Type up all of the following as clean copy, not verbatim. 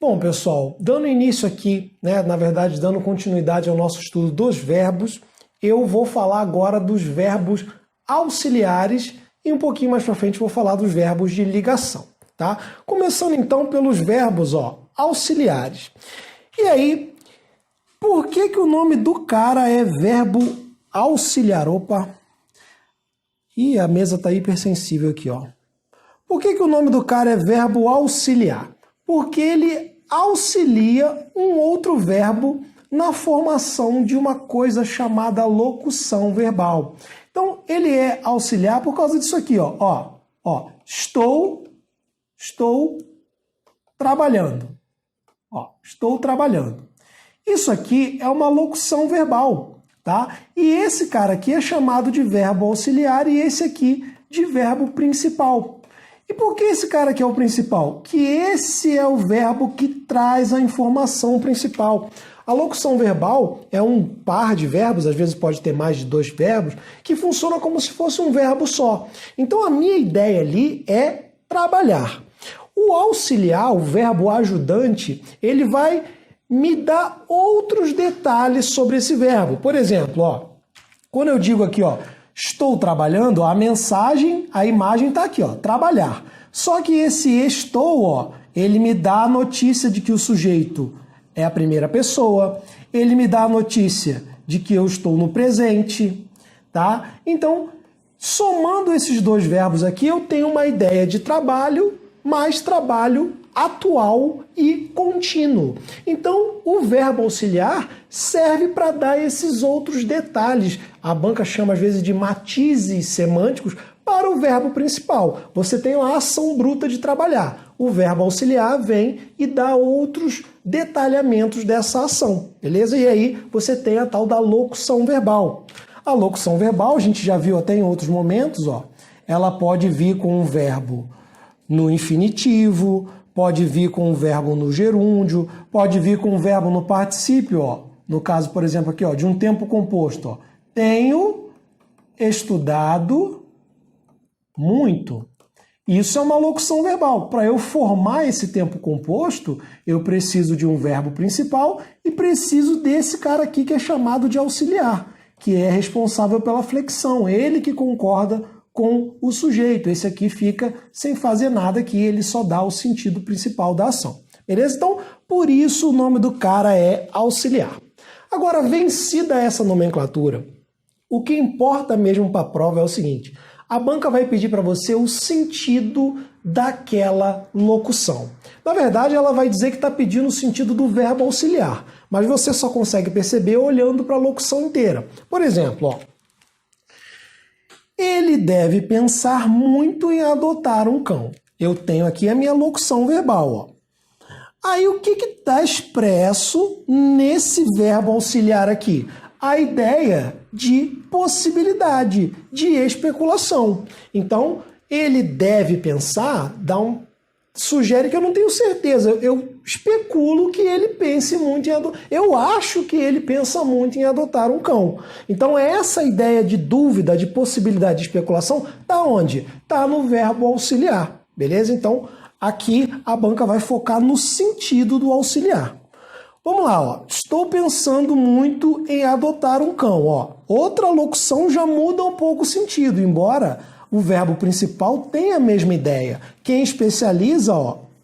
Bom, pessoal, dando início aqui, na verdade, dando continuidade ao nosso estudo dos verbos, eu vou falar agora dos verbos auxiliares e um pouquinho mais para frente vou falar dos verbos de ligação, tá? Começando então pelos verbos, auxiliares. E aí, por que o nome do cara é verbo auxiliar? Opa! Ih, a mesa tá hipersensível aqui, ó. Por que o nome do cara é verbo auxiliar? Porque ele auxilia um outro verbo na formação de uma coisa chamada locução verbal. Então, ele é auxiliar por causa disso aqui, ó. Estou trabalhando. Estou trabalhando. Isso aqui é uma locução verbal, tá? E esse cara aqui é chamado de verbo auxiliar e esse aqui de verbo principal. E por que esse cara aqui é o principal? Que esse é o verbo que traz a informação principal. A locução verbal é um par de verbos, às vezes pode ter mais de 2 verbos, que funciona como se fosse um verbo só. Então a minha ideia ali é trabalhar. O auxiliar, o verbo ajudante, ele vai me dar outros detalhes sobre esse verbo. Por exemplo, quando eu digo aqui, estou trabalhando, a mensagem, a imagem está aqui, trabalhar. Só que esse estou, ele me dá a notícia de que o sujeito é a primeira pessoa, ele me dá a notícia de que eu estou no presente, tá? Então, somando esses 2 verbos aqui, eu tenho uma ideia de trabalho, mais trabalho atual e contínuo. Então, o verbo auxiliar serve para dar esses outros detalhes. A banca chama às vezes de matizes semânticos para o verbo principal. Você tem a ação bruta de trabalhar. O verbo auxiliar vem e dá outros detalhamentos dessa ação, beleza? E aí você tem a tal da locução verbal. A locução verbal, a gente já viu até em outros momentos, ela pode vir com um verbo no infinitivo, pode vir com um verbo no gerúndio, pode vir com um verbo no particípio, no caso, por exemplo, aqui, de um tempo composto, tenho estudado muito. Isso é uma locução verbal. Para eu formar esse tempo composto, eu preciso de um verbo principal e preciso desse cara aqui que é chamado de auxiliar, que é responsável pela flexão, ele que concorda com o sujeito. Esse aqui fica sem fazer nada, que ele só dá o sentido principal da ação. Beleza? Então, por isso o nome do cara é auxiliar. Agora, vencida essa nomenclatura, o que importa mesmo para a prova é o seguinte: a banca vai pedir para você o sentido daquela locução. Na verdade, ela vai dizer que está pedindo o sentido do verbo auxiliar, mas você só consegue perceber olhando para a locução inteira. Por exemplo, ele deve pensar muito em adotar um cão. Eu tenho aqui a minha locução verbal. Aí o que está expresso nesse verbo auxiliar aqui? A ideia de possibilidade, de especulação. Então, ele deve pensar, sugere que eu não tenho certeza. Eu especulo que ele pense muito em adotar. Eu acho que ele pensa muito em adotar um cão. Então, essa ideia de dúvida, de possibilidade de especulação, está onde? Está no verbo auxiliar. Beleza? Então, aqui a banca vai focar no sentido do auxiliar. Vamos lá, estou pensando muito em adotar um cão. Outra locução já muda um pouco o sentido, embora o verbo principal tenha a mesma ideia. Quem especializa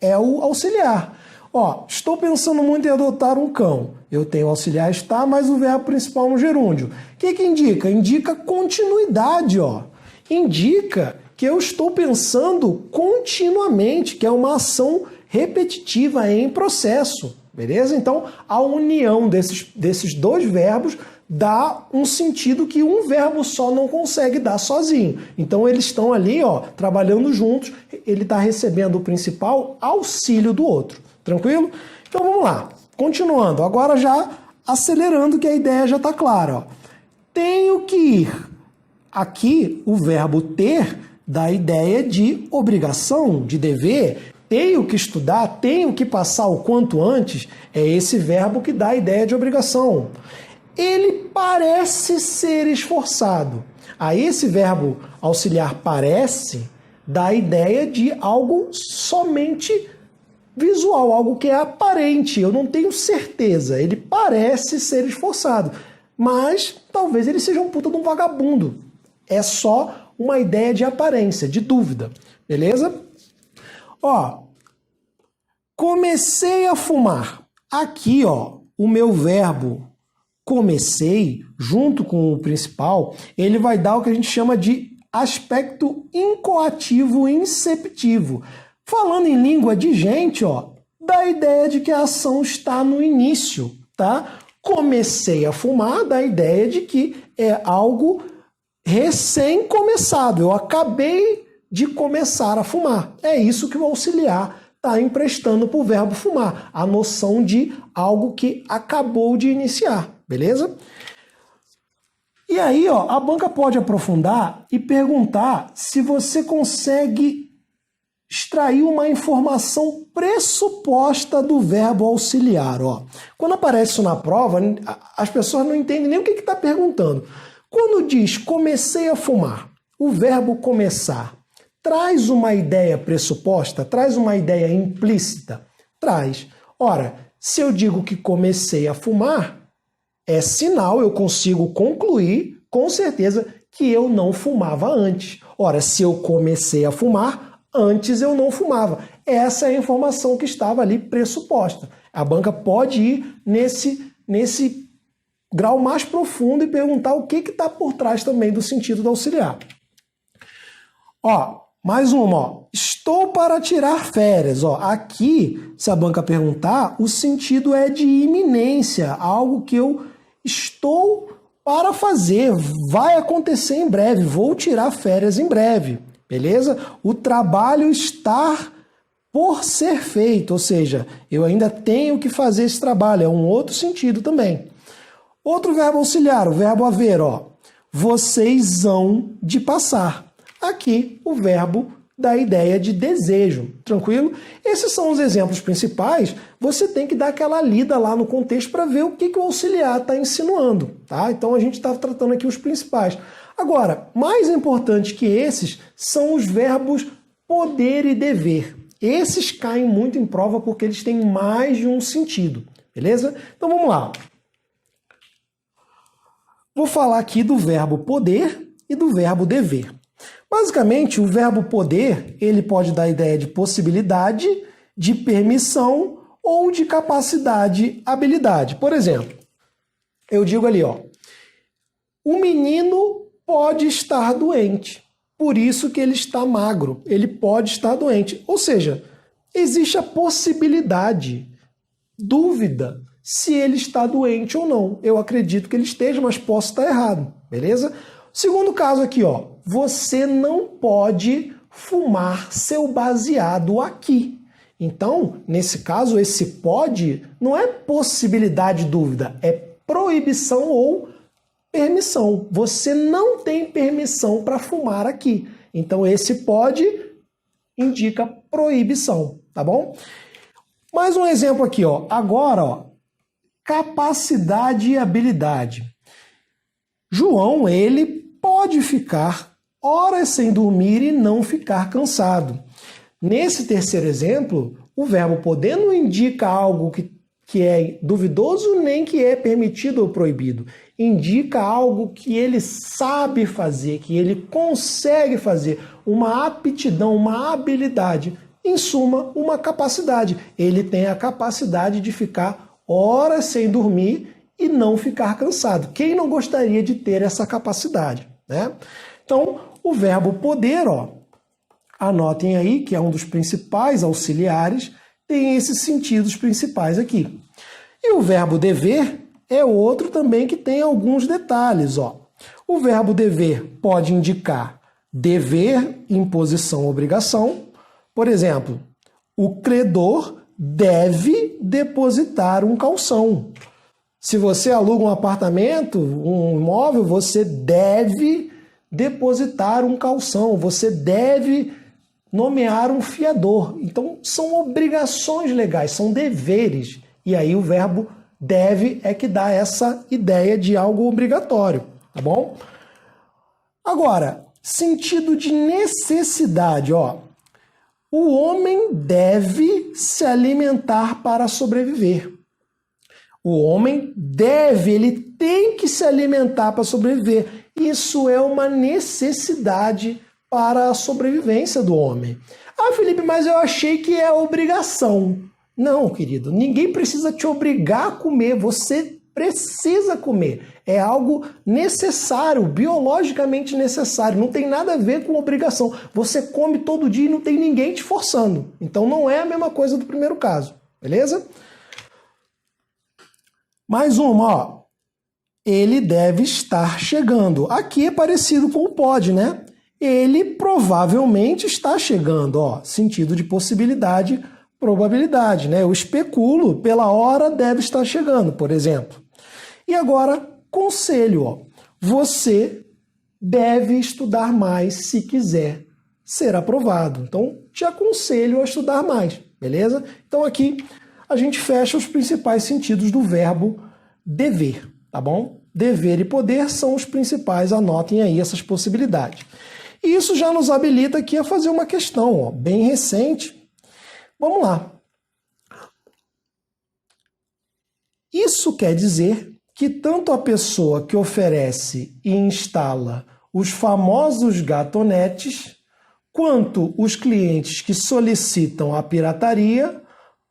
é o auxiliar. Estou pensando muito em adotar um cão. Eu tenho o auxiliar estar, mas o verbo principal no gerúndio. O que indica? Indica continuidade. Indica que eu estou pensando continuamente, que é uma ação repetitiva em processo. Beleza? Então, a união desses 2 verbos dá um sentido que um verbo só não consegue dar sozinho. Então, eles estão ali, trabalhando juntos, ele está recebendo o principal auxílio do outro. Tranquilo? Então, vamos lá. Continuando, agora já acelerando que a ideia já está clara. Tenho que ir. Aqui, o verbo ter dá a ideia de obrigação, de dever. Tenho que estudar, tenho que passar o quanto antes, é esse verbo que dá a ideia de obrigação. Ele parece ser esforçado. Aí esse verbo auxiliar parece dá a ideia de algo somente visual, algo que é aparente, eu não tenho certeza. Ele parece ser esforçado, mas talvez ele seja um puta de um vagabundo. É só uma ideia de aparência, de dúvida, beleza? Ó, comecei a fumar. Aqui, ó, o meu verbo comecei, junto com o principal, ele vai dar o que a gente chama de aspecto incoativo inceptivo. Falando em língua de gente, ó, dá a ideia de que a ação está no início, tá? Comecei a fumar, dá a ideia de que é algo recém-começado. Eu acabei de começar a fumar. É isso que o auxiliar está emprestando para o verbo fumar. A noção de algo que acabou de iniciar, beleza? E aí, ó, a banca pode aprofundar e perguntar se você consegue extrair uma informação pressuposta do verbo auxiliar. Ó. Quando aparece isso na prova, as pessoas não entendem nem o que está perguntando. Quando diz comecei a fumar, o verbo começar traz uma ideia pressuposta, traz uma ideia implícita? Traz. Ora, se eu digo que comecei a fumar, é sinal, eu consigo concluir com certeza que eu não fumava antes. Ora, se eu comecei a fumar, antes eu não fumava. Essa é a informação que estava ali pressuposta. A banca pode ir nesse grau mais profundo e perguntar o que está por trás também do sentido do auxiliar. Ó, mais uma, ó. Estou para tirar férias. Ó, aqui, se a banca perguntar, o sentido é de iminência, algo que eu estou para fazer, vai acontecer em breve, vou tirar férias em breve, beleza? O trabalho está por ser feito, ou seja, eu ainda tenho que fazer esse trabalho, é um outro sentido também. Outro verbo auxiliar, o verbo haver, ó. Vocês hão de passar. Aqui, o verbo da ideia de desejo, tranquilo? Esses são os exemplos principais, você tem que dar aquela lida lá no contexto para ver o que o auxiliar está insinuando, tá? Então a gente está tratando aqui os principais. Agora, mais importante que esses são os verbos poder e dever. Esses caem muito em prova porque eles têm mais de um sentido, beleza? Então vamos lá. Vou falar aqui do verbo poder e do verbo dever. Basicamente, o verbo poder, ele pode dar a ideia de possibilidade, de permissão ou de capacidade, habilidade. Por exemplo, eu digo ali, ó, o menino pode estar doente, por isso que ele está magro, ele pode estar doente. Ou seja, existe a possibilidade, dúvida, se ele está doente ou não. Eu acredito que ele esteja, mas posso estar errado, beleza? Segundo caso aqui, ó, você não pode fumar seu baseado aqui. Então, nesse caso, esse pode não é possibilidade, dúvida, é proibição ou permissão. Você não tem permissão para fumar aqui. Então, esse pode indica proibição, tá bom? Mais um exemplo aqui, ó. Agora, ó, capacidade e habilidade. João, ele pode ficar horas sem dormir e não ficar cansado. Nesse terceiro exemplo, o verbo poder não indica algo que é duvidoso nem que é permitido ou proibido. Indica algo que ele sabe fazer, que ele consegue fazer, uma aptidão, uma habilidade. Em suma, uma capacidade. Ele tem a capacidade de ficar horas sem dormir e não ficar cansado. Quem não gostaria de ter essa capacidade, né? Então, o verbo poder, ó, anotem aí que é um dos principais auxiliares, tem esses sentidos principais aqui. E o verbo dever é outro também que tem alguns detalhes, ó. O verbo dever pode indicar dever, imposição, obrigação. Por exemplo, o credor deve depositar um calção. Se você aluga um apartamento, um imóvel, você deve depositar um calção, você deve nomear um fiador. Então, são obrigações legais, são deveres. E aí o verbo deve é que dá essa ideia de algo obrigatório, tá bom? Agora, sentido de necessidade, ó. O homem deve se alimentar para sobreviver. O homem deve, ele tem que se alimentar para sobreviver. Isso é uma necessidade para a sobrevivência do homem. Ah, Felipe, mas eu achei que é obrigação. Não, querido, ninguém precisa te obrigar a comer, você precisa comer. É algo necessário, biologicamente necessário, não tem nada a ver com obrigação. Você come todo dia e não tem ninguém te forçando. Então não é a mesma coisa do primeiro caso, beleza? Mais uma, ó. Ele deve estar chegando. Aqui é parecido com o pode, né? Ele provavelmente está chegando, ó. Sentido de possibilidade, probabilidade, né? Eu especulo, pela hora deve estar chegando, por exemplo. E agora, conselho, ó. Você deve estudar mais se quiser ser aprovado. Então, te aconselho a estudar mais, beleza? Então aqui a gente fecha os principais sentidos do verbo dever, tá bom? Dever e poder são os principais, anotem aí essas possibilidades. E isso já nos habilita aqui a fazer uma questão, ó, bem recente. Vamos lá. Isso quer dizer que tanto a pessoa que oferece e instala os famosos gatonetes, quanto os clientes que solicitam a pirataria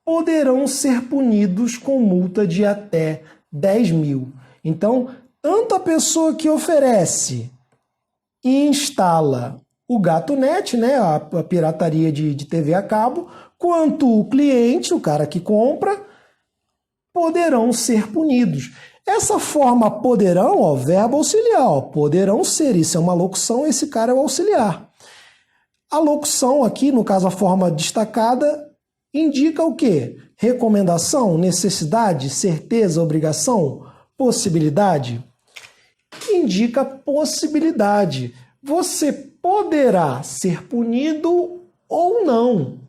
poderão ser punidos com multa de até 10 mil. Então, tanto a pessoa que oferece e instala o GatoNet, né, a pirataria de TV a cabo, quanto o cliente, o cara que compra, poderão ser punidos. Essa forma poderão, ó, verbo auxiliar, ó, poderão ser, isso é uma locução, esse cara é o auxiliar. A locução aqui, no caso a forma destacada, indica o quê? Recomendação, necessidade, certeza, obrigação, possibilidade? Indica possibilidade. Você poderá ser punido ou não.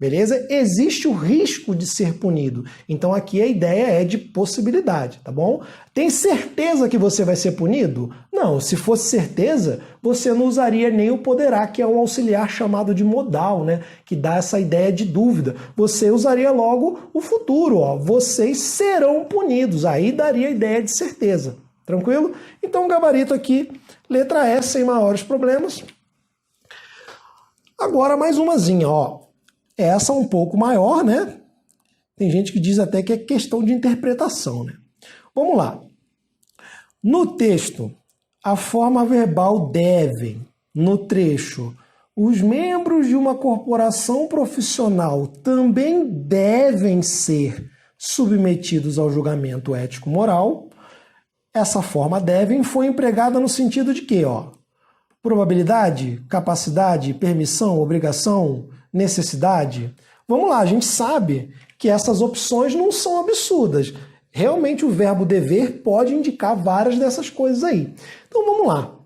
Beleza? Existe o risco de ser punido. Então aqui a ideia é de possibilidade, tá bom? Tem certeza que você vai ser punido? Não, se fosse certeza, você não usaria nem o poderá, que é um auxiliar chamado de modal, né? Que dá essa ideia de dúvida. Você usaria logo o futuro, ó. Vocês serão punidos. Aí daria a ideia de certeza. Tranquilo? Então o gabarito aqui, letra S, sem maiores problemas. Agora mais umazinha, ó. Essa um pouco maior, né? Tem gente que diz até que é questão de interpretação, né? Vamos lá. No texto, a forma verbal devem, no trecho, os membros de uma corporação profissional também devem ser submetidos ao julgamento ético-moral. Essa forma devem foi empregada no sentido de quê? Ó, probabilidade, capacidade, permissão, obrigação, necessidade. Vamos lá, a gente sabe que essas opções não são absurdas. Realmente o verbo dever pode indicar várias dessas coisas aí. Então vamos lá.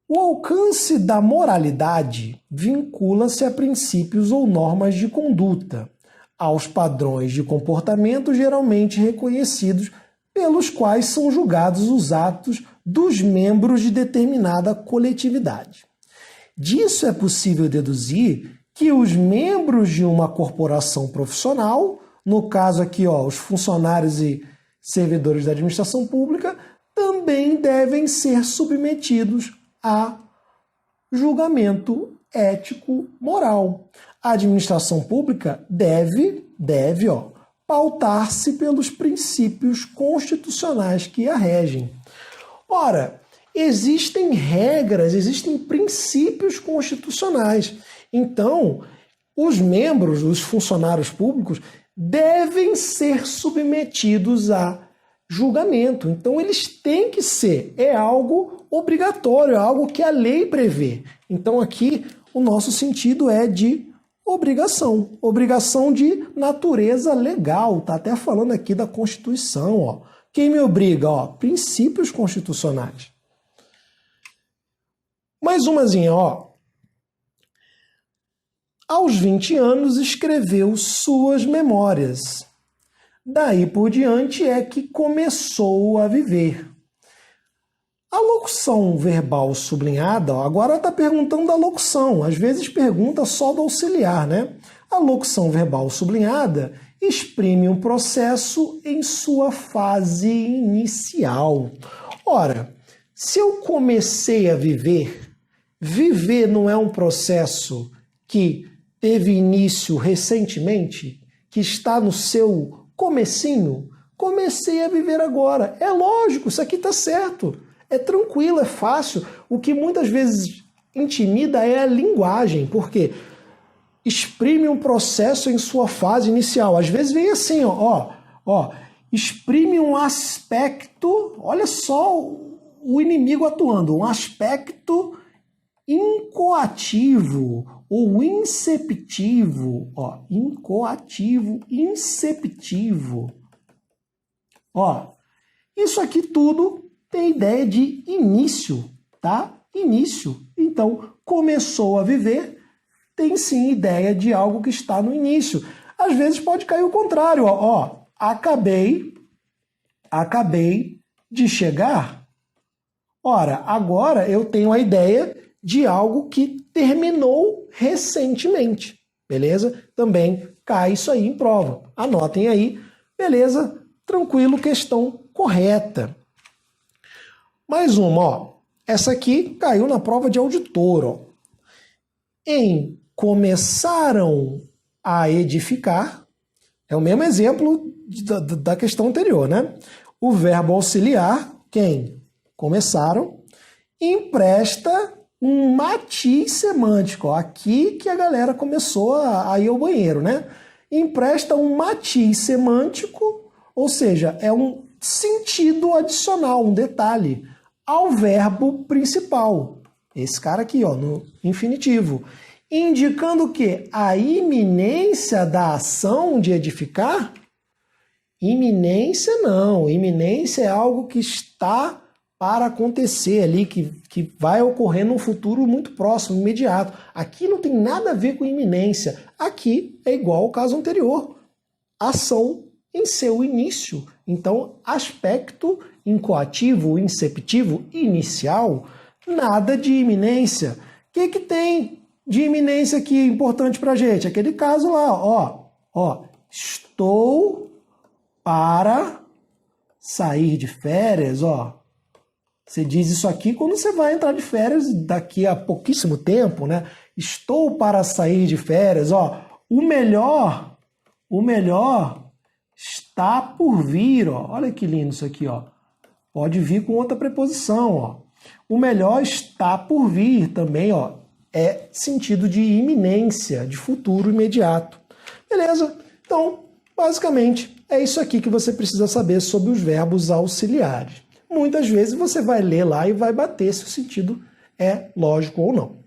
O alcance da moralidade vincula-se a princípios ou normas de conduta, aos padrões de comportamento geralmente reconhecidos pelos quais são julgados os atos dos membros de determinada coletividade. Disso é possível deduzir que os membros de uma corporação profissional, no caso aqui, ó, os funcionários e servidores da administração pública, também devem ser submetidos a julgamento ético-moral. A administração pública deve, ó, pautar-se pelos princípios constitucionais que a regem. Ora, existem regras, existem princípios constitucionais. Então, os membros, os funcionários públicos, devem ser submetidos a julgamento. Então, eles têm que ser. É algo obrigatório, é algo que a lei prevê. Então, aqui, o nosso sentido é de obrigação. Obrigação de natureza legal. Está até falando aqui da Constituição. Ó. Quem me obriga? Ó, princípios constitucionais. Mais umazinha, ó. Aos 20 anos escreveu suas memórias. Daí por diante é que começou a viver. A locução verbal sublinhada, ó, agora está perguntando da locução, às vezes pergunta só do auxiliar, né? A locução verbal sublinhada exprime um processo em sua fase inicial. Ora, se eu comecei a viver, viver não é um processo que teve início recentemente, que está no seu comecinho? Comecei a viver agora. É lógico, isso aqui está certo. É tranquilo, é fácil. O que muitas vezes intimida é a linguagem, porque exprime um processo em sua fase inicial. Às vezes vem assim, exprime um aspecto, olha só o inimigo atuando, um aspecto incoativo ou inceptivo, incoativo, inceptivo. Isso aqui tudo tem ideia de início, tá? Início. Então, começou a viver, tem sim ideia de algo que está no início. Às vezes pode cair o contrário, acabei de chegar. Ora, agora eu tenho a ideia de algo que terminou recentemente, beleza? Também cai isso aí em prova. Anotem aí, beleza? Tranquilo, questão correta. Mais uma, essa aqui caiu na prova de auditor, Em começaram a edificar, é o mesmo exemplo da questão anterior, né? O verbo auxiliar, quem? Começaram, empresta um matiz semântico. Aqui que a galera começou a ir ao banheiro, né? Empresta um matiz semântico, ou seja, é um sentido adicional, um detalhe, ao verbo principal. Esse cara aqui, no infinitivo. Indicando que a iminência da ação de edificar? Iminência não. Iminência é algo que está para acontecer ali, que vai ocorrer num futuro muito próximo, imediato. Aqui não tem nada a ver com iminência. Aqui é igual ao caso anterior. Ação em seu início. Então, aspecto incoativo, inceptivo, inicial, nada de iminência. O que tem de iminência aqui importante para a gente? Aquele caso lá, estou para sair de férias, Você diz isso aqui quando você vai entrar de férias daqui a pouquíssimo tempo, né? Estou para sair de férias, O melhor está por vir, Olha que lindo isso aqui, Pode vir com outra preposição, O melhor está por vir também, É sentido de iminência, de futuro imediato. Beleza? Então, basicamente, é isso aqui que você precisa saber sobre os verbos auxiliares. Muitas vezes você vai ler lá e vai bater se o sentido é lógico ou não.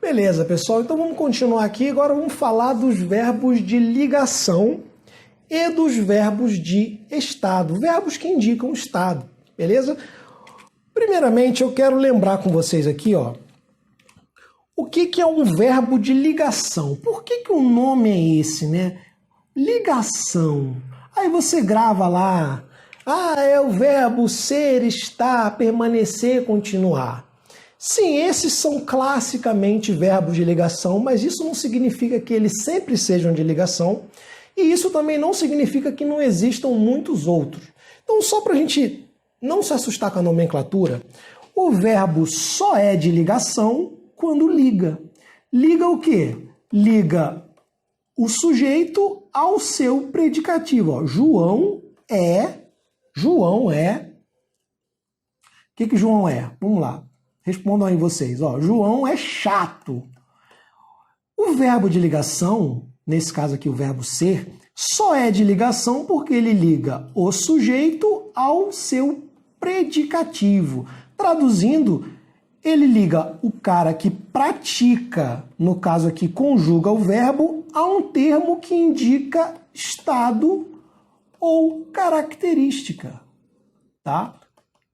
Beleza, pessoal. Então vamos continuar aqui. Agora vamos falar dos verbos de ligação e dos verbos de estado. Verbos que indicam estado. Beleza? Primeiramente, eu quero lembrar com vocês aqui, o que é um verbo de ligação? Por que o nome é esse, né? Ligação. Aí você grava lá. É o verbo ser, estar, permanecer, continuar. Sim, esses são classicamente verbos de ligação, mas isso não significa que eles sempre sejam de ligação, e isso também não significa que não existam muitos outros. Então, só para a gente não se assustar com a nomenclatura, o verbo só é de ligação quando liga. Liga o quê? Liga o sujeito ao seu predicativo. João é... O que João é? Vamos lá. Respondam aí vocês. João é chato. O verbo de ligação, nesse caso aqui o verbo ser, só é de ligação porque ele liga o sujeito ao seu predicativo. Traduzindo, ele liga o cara que pratica, no caso aqui conjuga o verbo, a um termo que indica estado ou característica, tá?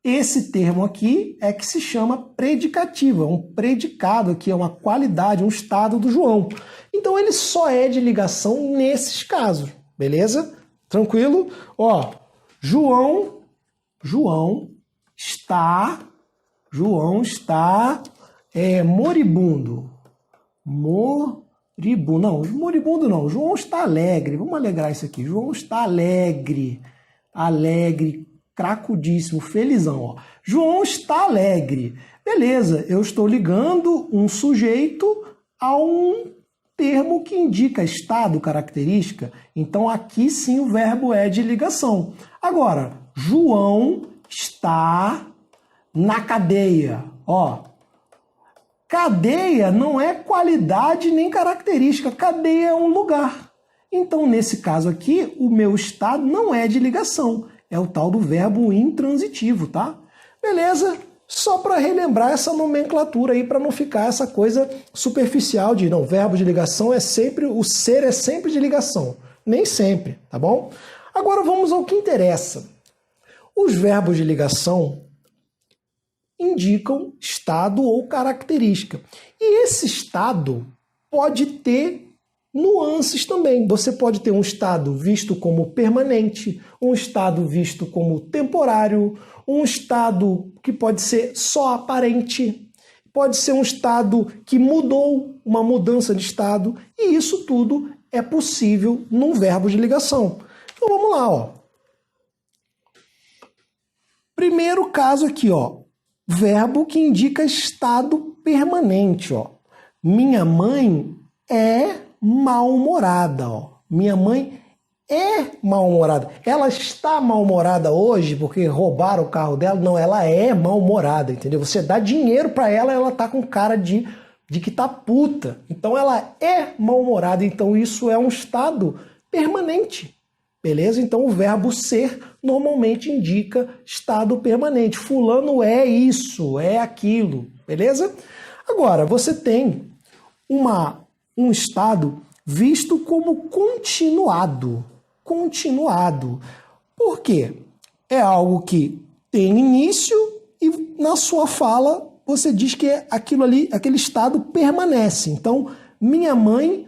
Esse termo aqui é que se chama predicativo, é um predicado aqui, é uma qualidade, um estado do João. Então ele só é de ligação nesses casos, beleza? Tranquilo? Ó, João está moribundo. Não, moribundo não. João está alegre. Vamos alegrar isso aqui. João está alegre. Alegre, cracudíssimo, felizão. Ó. João está alegre. Beleza, eu estou ligando um sujeito a um termo que indica estado, característica. Então aqui sim o verbo é de ligação. Agora, João está na cadeia. Ó, cadeia não é qualidade nem característica. Cadeia é um lugar. Então, nesse caso aqui, o meu estado não é de ligação. É o tal do verbo intransitivo, tá? Beleza? Só para relembrar essa nomenclatura aí, para não ficar essa coisa superficial de, não, verbo de ligação é sempre, o ser é sempre de ligação. Nem sempre, tá bom? Agora vamos ao que interessa. Os verbos de ligação indicam estado ou característica. E esse estado pode ter nuances também. Você pode ter um estado visto como permanente, um estado visto como temporário, um estado que pode ser só aparente, pode ser um estado que mudou, uma mudança de estado, e isso tudo é possível num verbo de ligação. Então vamos lá, ó. Primeiro caso aqui, ó. Verbo que indica estado permanente, ó. Minha mãe é mal-humorada, ó. Minha mãe é mal-humorada. Ela está mal-humorada hoje porque roubaram o carro dela? Não, ela é mal-humorada, entendeu? Você dá dinheiro para ela, ela tá com cara de que tá puta. Então ela é mal-humorada, então isso é um estado permanente. Beleza? Então o verbo ser normalmente indica estado permanente. Fulano é isso, é aquilo. Beleza? Agora, você tem um estado visto como continuado. Continuado. Por quê? É algo que tem início e na sua fala você diz que aquilo ali, aquele estado permanece. Então, minha mãe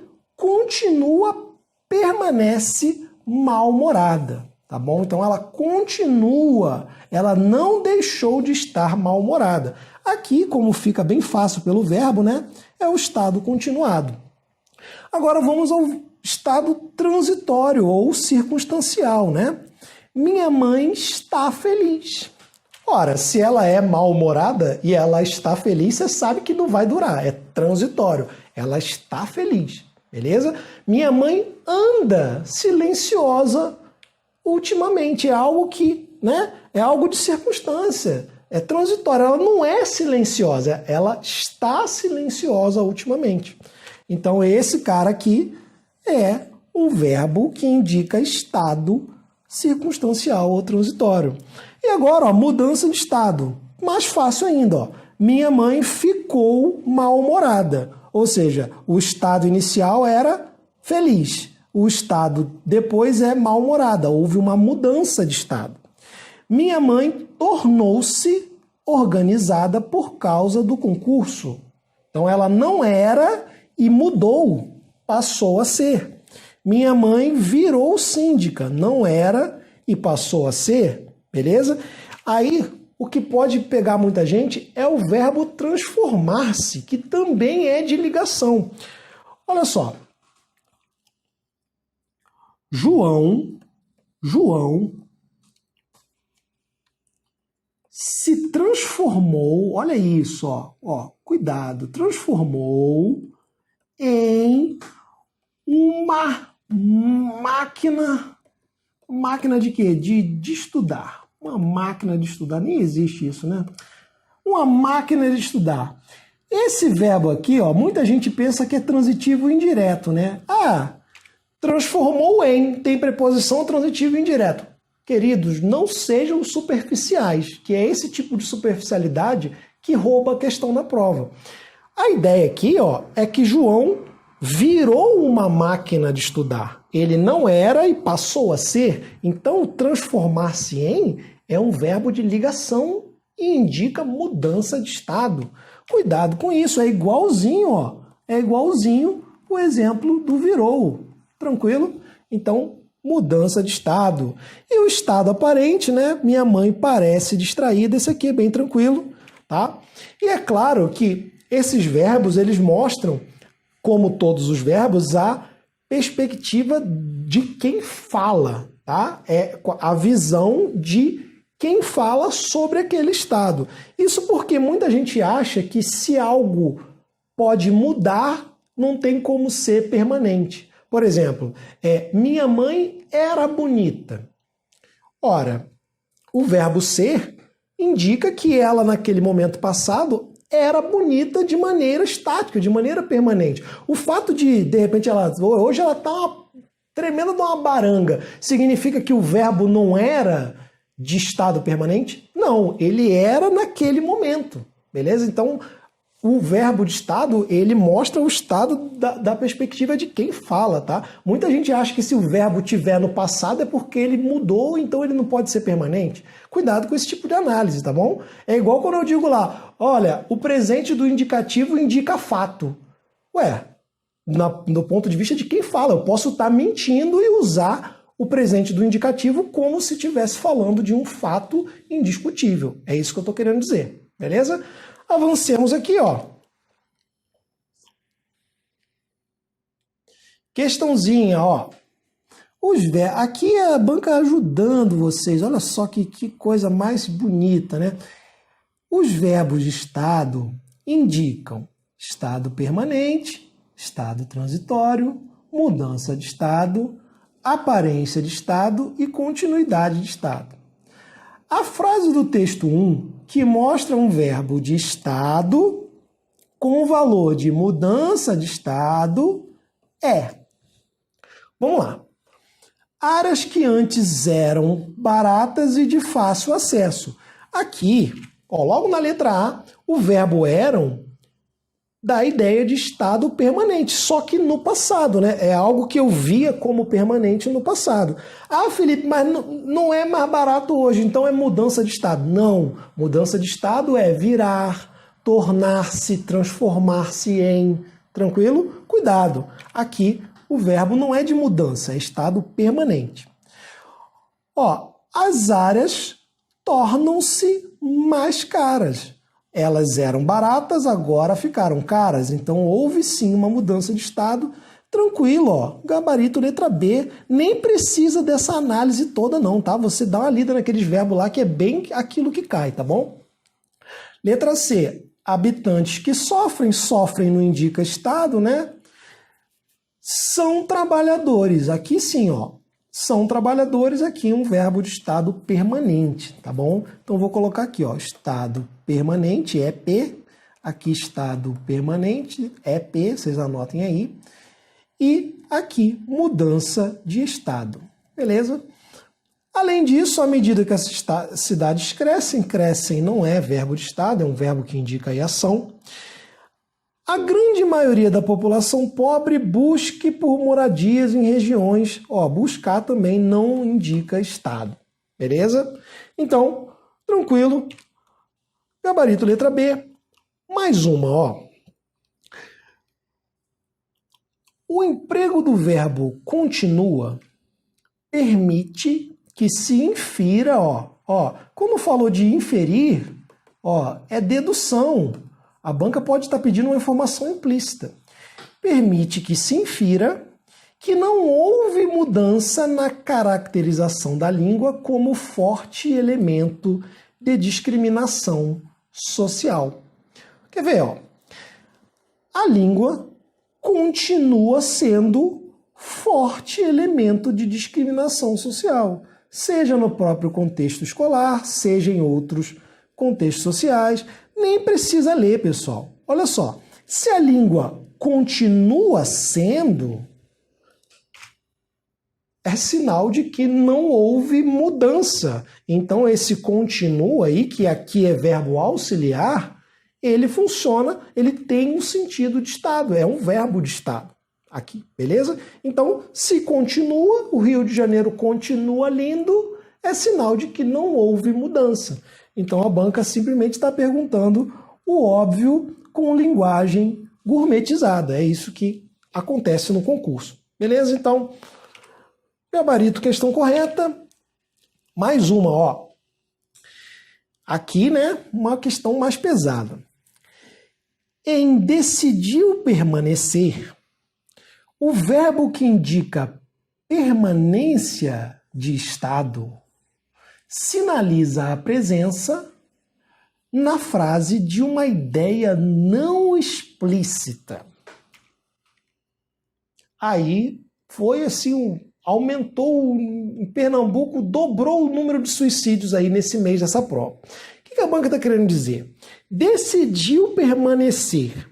permanece mal-humorada, tá bom? Então ela continua, ela não deixou de estar mal-humorada. Aqui, como fica bem fácil pelo verbo, né? É o estado continuado. Agora vamos ao estado transitório ou circunstancial, né? Minha mãe está feliz. Ora, se ela é mal-humorada e ela está feliz, você sabe que não vai durar, é transitório. Ela está feliz. Beleza? Minha mãe anda silenciosa ultimamente. É algo que, né? É algo de circunstância. É transitório. Ela não é silenciosa. Ela está silenciosa ultimamente. Então, esse cara aqui é um verbo que indica estado circunstancial ou transitório. E agora, ó, mudança de estado. Mais fácil ainda, ó. Minha mãe ficou mal-humorada. Ou seja, o estado inicial era feliz. O estado depois é mal-humorada. Houve uma mudança de estado. Minha mãe tornou-se organizada por causa do concurso. Então ela não era e mudou, passou a ser. Minha mãe virou síndica, não era e passou a ser. Beleza? Aí, o que pode pegar muita gente é o verbo transformar-se, que também é de ligação. Olha só. João se transformou, olha isso, ó, cuidado, transformou em uma máquina de quê? De estudar. Uma máquina de estudar, nem existe isso, né? Uma máquina de estudar. Esse verbo aqui, ó, muita gente pensa que é transitivo indireto, né? Ah, transformou em, tem preposição transitivo indireto. Queridos, não sejam superficiais, que é esse tipo de superficialidade que rouba a questão da prova. A ideia aqui, ó, é que João virou uma máquina de estudar. Ele não era e passou a ser. Então, transformar-se em é um verbo de ligação e indica mudança de estado. Cuidado com isso, é igualzinho, ó. É igualzinho o exemplo do virou. Tranquilo? Então, mudança de estado. E o estado aparente, né? Minha mãe parece distraída. Esse aqui é bem tranquilo, tá? E é claro que esses verbos, eles mostram, como todos os verbos, a perspectiva de quem fala, tá? É a visão de quem fala sobre aquele estado. Isso porque muita gente acha que se algo pode mudar, não tem como ser permanente. Por exemplo, minha mãe era bonita. Ora, o verbo ser indica que ela, naquele momento passado, era bonita de maneira estática, de maneira permanente. O fato de repente, hoje ela está tremendo de uma baranga, significa que o verbo não era de estado permanente? Não, ele era naquele momento, beleza? Então, o verbo de estado, ele mostra o estado da perspectiva de quem fala, tá? Muita gente acha que se o verbo tiver no passado é porque ele mudou, então ele não pode ser permanente. Cuidado com esse tipo de análise, tá bom? É igual quando eu digo lá, olha, o presente do indicativo indica fato. Ué, do ponto de vista de quem fala, eu posso estar mentindo e usar o presente do indicativo como se estivesse falando de um fato indiscutível. É isso que eu estou querendo dizer, beleza? Avancemos aqui, ó. Questãozinha, ó. Aqui é a banca ajudando vocês. Olha só que coisa mais bonita, né? Os verbos de estado indicam estado permanente, estado transitório, mudança de estado, aparência de estado e continuidade de estado. A frase do texto 1, que mostra um verbo de estado com o valor de mudança de estado, é... Vamos lá. Áreas que antes eram baratas e de fácil acesso. Aqui, ó, logo na letra A, o verbo eram dá a ideia de estado permanente, só que no passado, né? É algo que eu via como permanente no passado. Ah, Felipe, mas não é mais barato hoje, então é mudança de estado. Não, mudança de estado é virar, tornar-se, transformar-se em. Tranquilo? Cuidado, aqui o verbo não é de mudança, é estado permanente. Ó, as áreas tornam-se mais caras. Elas eram baratas, agora ficaram caras. Então houve sim uma mudança de estado. Tranquilo, ó. Gabarito letra B. Nem precisa dessa análise toda não, tá? Você dá uma lida naqueles verbos lá que é bem aquilo que cai, tá bom? Letra C. Habitantes que sofrem não indica estado, né? São trabalhadores. Aqui sim, ó. São trabalhadores, aqui um verbo de estado permanente, tá bom? Então vou colocar aqui, ó, estado permanente, EP, aqui estado permanente, EP, vocês anotem aí, e aqui mudança de estado, beleza? Além disso, à medida que as cidades crescem não é verbo de estado, é um verbo que indica aí ação. A grande maioria da população pobre busque por moradias em regiões. Ó, buscar também não indica estado. Beleza? Então, tranquilo. Gabarito letra B. Mais uma, ó. O emprego do verbo continua permite que se infira, ó. Quando falou de inferir, ó, é dedução. A banca pode estar pedindo uma informação implícita. Permite que se infira que não houve mudança na caracterização da língua como forte elemento de discriminação social. Quer ver, ó? A língua continua sendo forte elemento de discriminação social, seja no próprio contexto escolar, seja em outros contextos sociais. Nem precisa ler, pessoal. Olha só, se a língua continua sendo, é sinal de que não houve mudança. Então, esse continua aí, que aqui é verbo auxiliar, ele funciona, ele tem um sentido de estado, é um verbo de estado. aqui, beleza? Então, se continua, o Rio de Janeiro continua lindo, é sinal de que não houve mudança. Então, a banca simplesmente está perguntando o óbvio com linguagem gourmetizada. É isso que acontece no concurso. Beleza? Então, gabarito, questão correta. Mais uma, ó. Aqui, né, uma questão mais pesada. Em decidiu permanecer, o verbo que indica permanência de estado sinaliza a presença na frase de uma ideia não explícita. Aí foi assim, aumentou em Pernambuco, dobrou o número de suicídios aí nesse mês dessa prova. O que a banca está querendo dizer? Decidiu permanecer.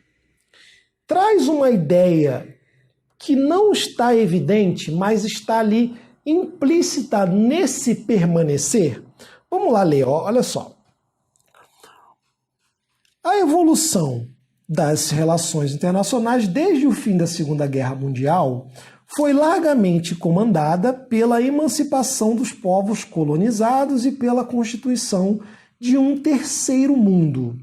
Traz uma ideia que não está evidente, mas está ali implícita nesse permanecer. Vamos lá ler, ó, olha só. A evolução das relações internacionais desde o fim da Segunda Guerra Mundial foi largamente comandada pela emancipação dos povos colonizados e pela constituição de um terceiro mundo.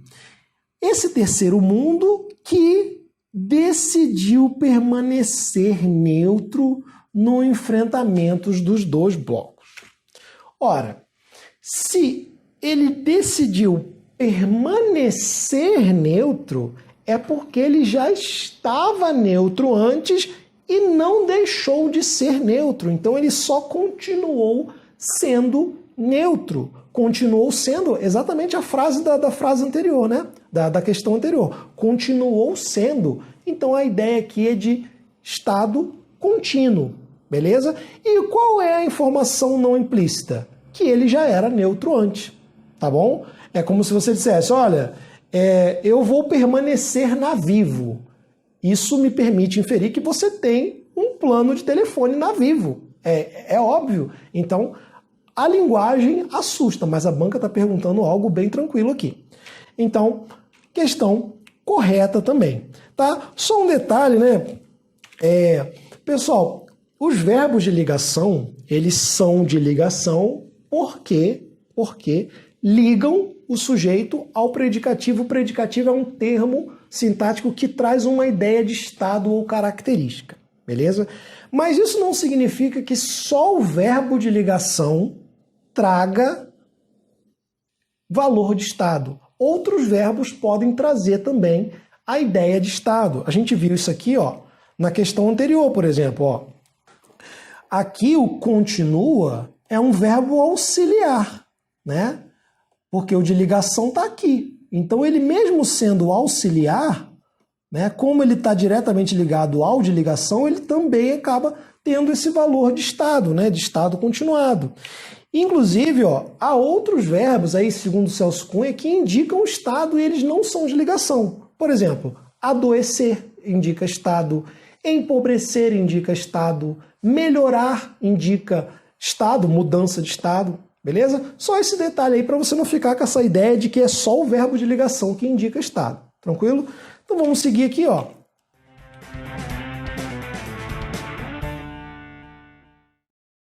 Esse terceiro mundo que decidiu permanecer neutro no enfrentamento dos dois blocos. Ora, se ele decidiu permanecer neutro, é porque ele já estava neutro antes e não deixou de ser neutro. Então ele só continuou sendo neutro. Continuou sendo exatamente a frase da frase anterior, né? Da questão anterior. Continuou sendo. Então a ideia aqui é de estado contínuo, beleza? E qual é a informação não implícita? Que ele já era neutro antes, tá bom? É como se você dissesse, olha, eu vou permanecer na Vivo. Isso me permite inferir que você tem um plano de telefone na Vivo. É óbvio. Então, a linguagem assusta, mas a banca está perguntando algo bem tranquilo aqui. Então, questão correta também. Tá? Só um detalhe, né? Pessoal, os verbos de ligação, eles são de ligação porque ligam o sujeito ao predicativo. O predicativo é um termo sintático que traz uma ideia de estado ou característica, beleza? Mas isso não significa que só o verbo de ligação traga valor de estado. Outros verbos podem trazer também a ideia de estado. A gente viu isso aqui, ó, na questão anterior, por exemplo, ó. Aqui o continua é um verbo auxiliar, né? Porque o de ligação está aqui. Então ele mesmo sendo auxiliar, né, como ele está diretamente ligado ao de ligação, ele também acaba tendo esse valor de estado, né, de estado continuado. Inclusive, ó, há outros verbos aí, segundo o Celso Cunha, que indicam estado e eles não são de ligação. Por exemplo, adoecer indica estado, empobrecer indica estado, melhorar indica estado, mudança de estado, beleza? Só esse detalhe aí para você não ficar com essa ideia de que é só o verbo de ligação que indica estado, tranquilo? Então vamos seguir aqui, ó.